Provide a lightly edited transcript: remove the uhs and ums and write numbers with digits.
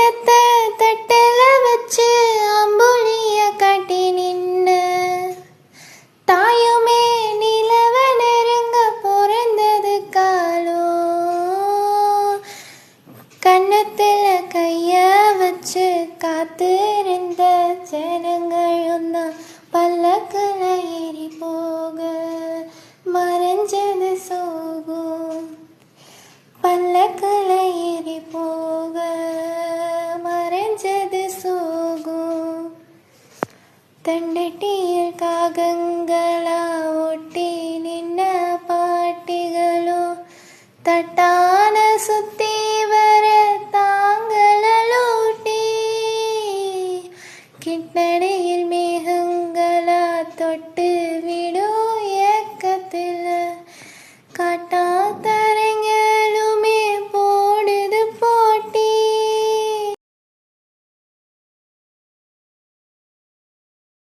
அன்னத்தை தட்டில வச்சு அம்புலிய காட்டி நின்ன தாயுமே நிலவ நெருங்க பிறந்தது காலோ கன்னத்துல கைய வச்சு காத்திருந்த ஜனங்களும் தான் பல்லக்குல ஏறி போக மறைஞ்சது சோகம் பல்லக்குல ஏறி போக மறைஞ்சது சோகம் தண்டட்டியில் காகங்களா ஒட்டி நின்ன பாட்டிகளோ தட்டான சுத்தி வர தாங்களலூட்டி கிட்டடி